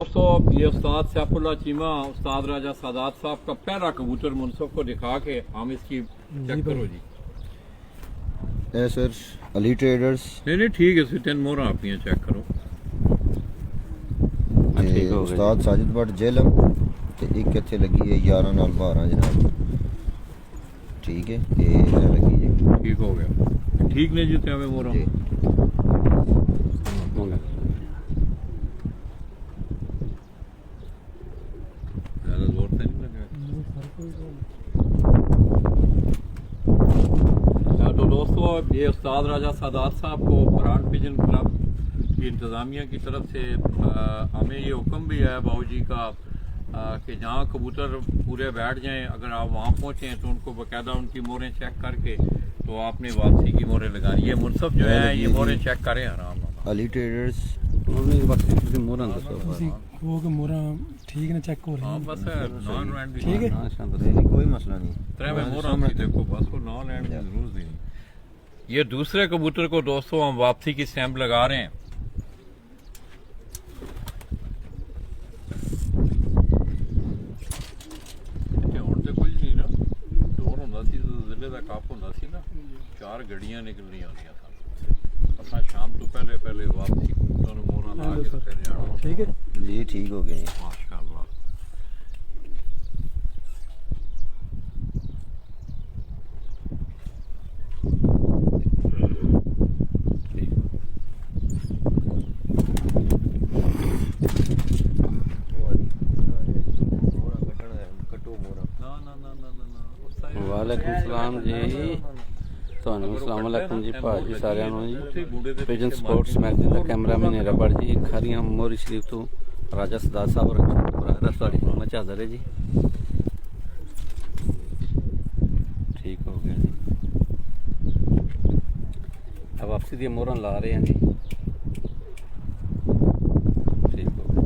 दोस्तों ये उस्ताद सैफुल्लाह चीमा उस्ताद राजा सादात साहब का पहला कबूतर मुनसफ को दिखा के हम इसकी चेक करो जी। सर अली ट्रेडर्स नहीं ठीक है सिटन मोरा अपनी चेक करो। ठीक हो उस्ताद साजिद भट्ट जेलम ते एक इत्थे लगी है 11 नाल 12 जनाब। ठीक है ये लगी है ठीक हो गया ठीक नहीं जीते हमें मोरा ज्यादा जोर से नहीं लगा। तो दोस्तों ये उस्ताद राजा सादात साहब को ब्रांड पिजन क्लब की इंतज़ामिया की तरफ से हमें ये हुक्म भी है बाबूजी का कि जहाँ कबूतर पूरे बैठ जाएं अगर आप वहाँ पहुँचें तो उनको बाकायदा उनकी मोरें चेक करके तो आपने वापसी की मोरें लगानी। ये मुनसफ जो है ये मोरें चेक करें आराम अली ट्रेडर्स मोरा ठीक ने चेक हो रहा है बस नॉन लैंड ठीक है कोई मसला नहीं देखो बस को नॉन लैंड की जरूरत ही नहीं। ये दूसरे कबूतर को दोस्तों हम वापसी की स्टैंप लगा रहे हैं। चार गड्डियां निकलनी होंदियां शाम तो पहले वापसी मोरा ला के फिर जाना। ठीक है जी ठीक हो गए माशाल्लाह। वालेकुम सलाम जी ਤੁਹਾਨੂੰ अस्सलाम वालेकुम जी ਭਾਜੀ ਸਾਰਿਆਂ ਨੂੰ ਜੀ ਪਿਜਨ ਸਪੋਰਟਸ ਮੈਗਜ਼ੀਨ ਦਾ ਕੈਮਰਾਮੈਨ ਹੈ ਰਬੜ ਜੀ ਖਰੀਆਂ ਮੋਰੀ ਸ਼ਰੀਫ ਤੋਂ ਰਾਜਾ ਸਦਾਤ ਸਾਹਿਬ ਬਰਾਦਰ ਤੁਹਾਡੀ ਖidmat ਹਾਜ਼ਰ ਹੈ ਜੀ। ठीक हो गया जी अब वापसी दी मोहर ला रहे हैं जी। ठीक हो गया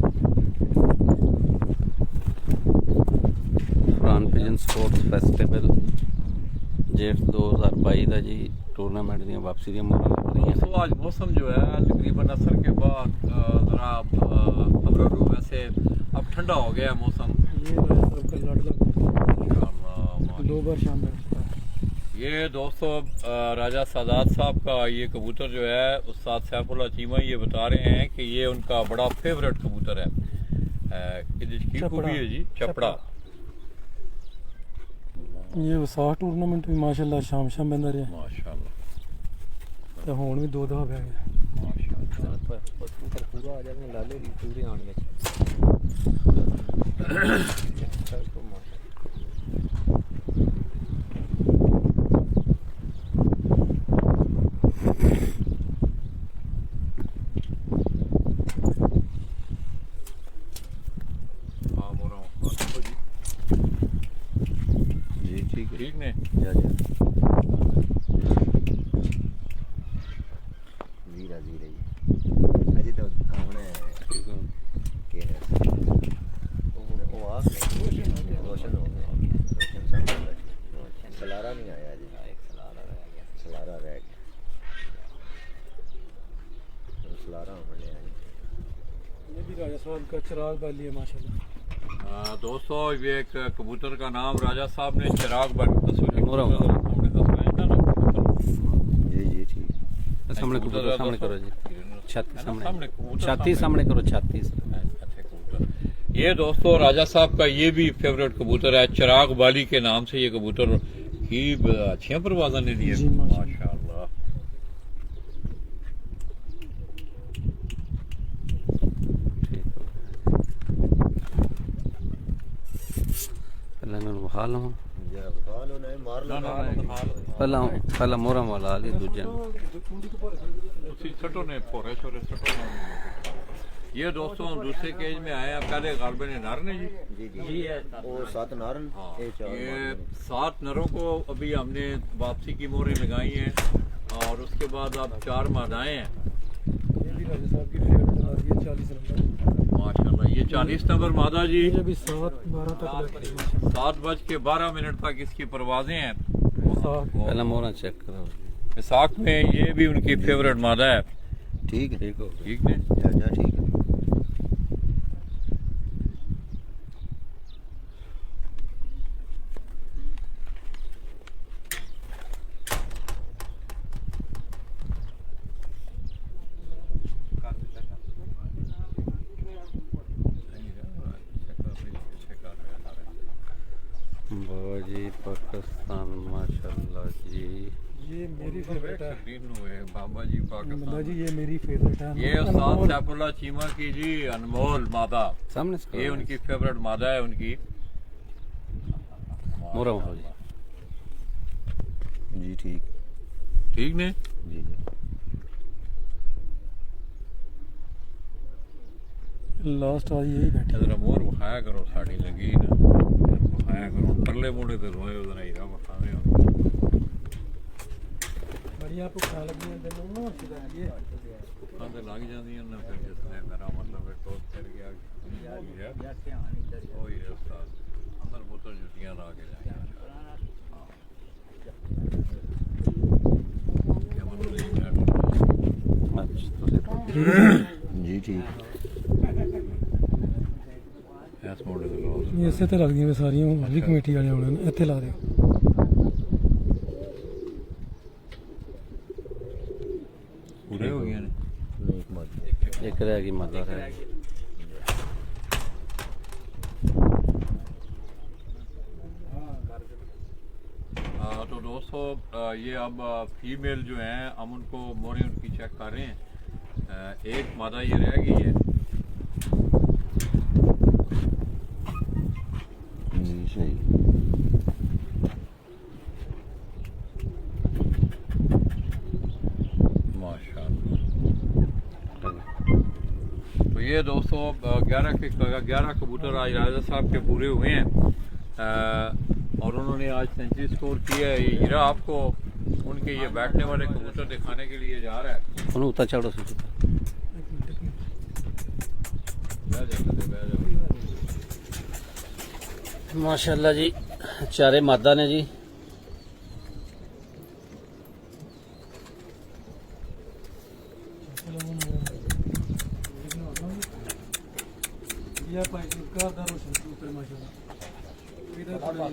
फरहान पिजन स्पोर्ट्स फेस्टिवल जेठ 2022 का जी टूर्नामेंट दी वापसी दी मोहर लग रही हैं। आज मौसम जो है तकरीबन असर के बाद ज़रा वैसे अब ठंडा हो गया मौसम। दो बार शाम में ये दोस्तों राजा सादात साहब का ये कबूतर जो है उस्ताद सैफुल्लाह चीमा ये बता रहे हैं कि ये उनका बड़ा फेवरेट कबूतर है जी चपड़ा। ये विसाख टूर्नामेंट भी माशाल्लाह शाम बंदा रहा माशाल्लाह तो हुण भी दो दफा पै गया पूरा आ जाएगा लाले पूरे आने ठीक ने जीरा जीरा अजी तो हमने के है वो आ रोशन हो गया रोशन सलारा नहीं आया जी एक सलारा रह गया सलारा बने ये भी राजा साहब का चिराग बाली है माशाल्लाह। दोस्तों ये एक कबूतर का नाम राजा साहब ने चिराग बन जी ठीक सामने कबूतर सामने करो जी छाती सामने करो छाती। ये दोस्तों राजा साहब का ये भी फेवरेट कबूतर है चिराग बाली के नाम से। ये कबूतर की अच्छी परवाज़ा ने दी है माशाल्लाह। पहला मोहरा वाला ली दूजे ये दोस्तों हम दूसरे केज में आए हैं। पहले गालबे ने नर ने जी वो 7 नारन ये 7 नरों को अभी हमने वापसी की मोहरें लगाई हैं और उसके बाद अब 4 मादाएं हैं। ये भी राजा साहब की फेवरेट 40 नंबर माशाल्लाह। ये 40 नंबर मादा जी ये भी 7-12 तक 7:12 तक इसकी परवाजें हैं। पहला मोहरा चेक करो विसाख में ये भी उनकी फेवरेट मादा है। ठीक है ठीक है जा ठीक है जी पाकिस्तान माशाल्लाह जी। ये मेरी फेवरेट है बाबा जी बंदा जी, पाकिस्तान। ये मेरी फेवरेट है। ये उस्ताद सैफुल्लाह चीमा की जी अनमोल मादा, सामने से ये उनकी फेवरेट मादा है उनकी। मोरा मोरा जी। जी ठीक ठीक ने जी जी लास्ट आज यही बैठे। जरा मोर बखाया करो, साड़ी लगी ना बखाया करो, परले मुंडे ते रोए उधर ही रहा बखावे। बढ़िया भुखा लगी तेन ना ये भुखां ते लग जांदियां ना फिर जिसने मेरा मतलब है टोस कर गया ओ ये उस्ताद अंदर बोतल जुटियां ला के जाए। क्या मतलब जी ठीक ਐਸ ਮੋੜੇ ਤੇ ਲੋ ये इसे तो लगदियां ने सारियां, होर भी कमेटी वाले आने ने इत्थे ला दिओ। ਪੂਰੇ ਹੋ ਗਏ ਨੇ। नहीं मत एक रह गई मादा रह गई। तो दोस्तों ये अब फीमेल जो हैं हम उनको मोरे उनकी चेक कर रहे हैं। एक मादा ये रह गई है। जी सही माशाल्लाह। तो ये दोस्तों 11 कबूतर आज राजा साहब के पूरे हुए हैं और उन्होंने आज सेंचुरी स्कोर किया है। ये हीरा आपको उनके ये बैठने वाले कबूतर दिखाने के लिए जा रहा है। उन्हें उतर चढ़ो सी। बैठ जाओ, बैठ जाओ। माशाल्लाह जी चारे मादा ने जी। ये भाई घर दा रोशन ऊपर माशाल्लाह इधर थोड़ा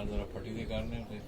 जरा फटी के करने थे।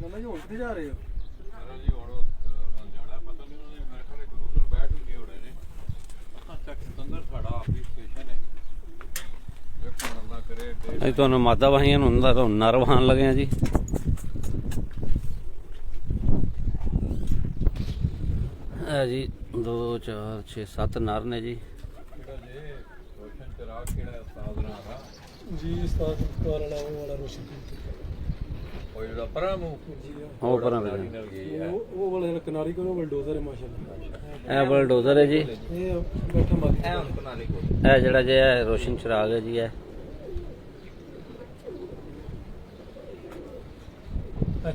ना जी उठ जा रहे हो। जी और जाना पता नहीं उन्होंने मेरे ख्याल कबूतर बैठ भी गए होने ने। अच्छा सिकंदर साड़ा अपनी स्टेशन है। देखो अल्लाह करे अभी तो मादा वही नर वहान लगे हैं जी। है जी 2 4 6 7 नर ने जी। रोशन चिराग केड़ा उस्ताद ना रहा जी उस्ताद कॉल वाला वो वाला रोशन कोई दा परामू जी वो पर नाल गई है। वो वाला किनारी को बुलडोजर है माशाल्लाह। ए बुलडोजर है जी। ये बैठा मालिक है उनको नाले को ए जड़ा जे है रोशन चिराग है जी। है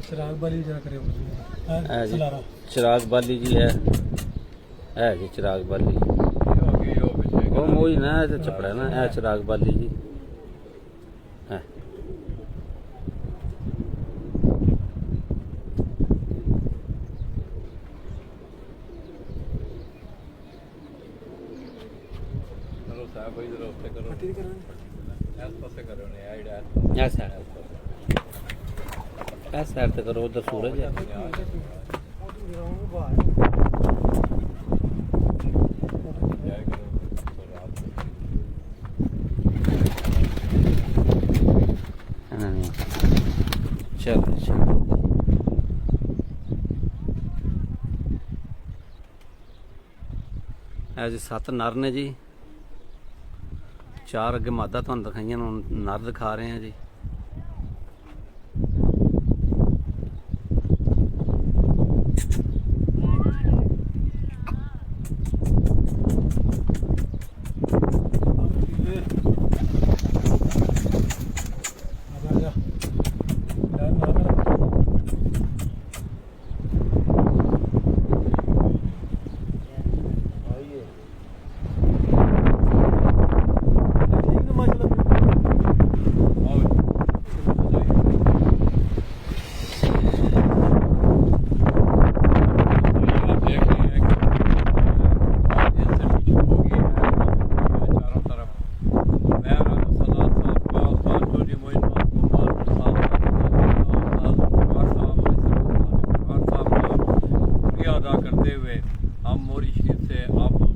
चिराग बाली जा करे है जी सलारा चिराग बाली जी है जी चिराग बाली। आगे यो पीछे वो मोई ना तो चपड़ा ना है चिराग बाली जी है। चलो साहब भाई जरा उससे करो पट्टी करना ऐस पासे करो ने आइड ऐस या साइड ऐ साइड ते करो उधर सूरज है। जाए करो तो रात नहीं चलो चलो जी 7 नर ने जी। चार अगे मादा तुहानूं दिखाइयां ने, हुण नर दिखा रहे हैं जी। आजा यार ना मेरा ठीक ना माशाल्लाह। अदा करते हुए हम मोरी शरीफ से आप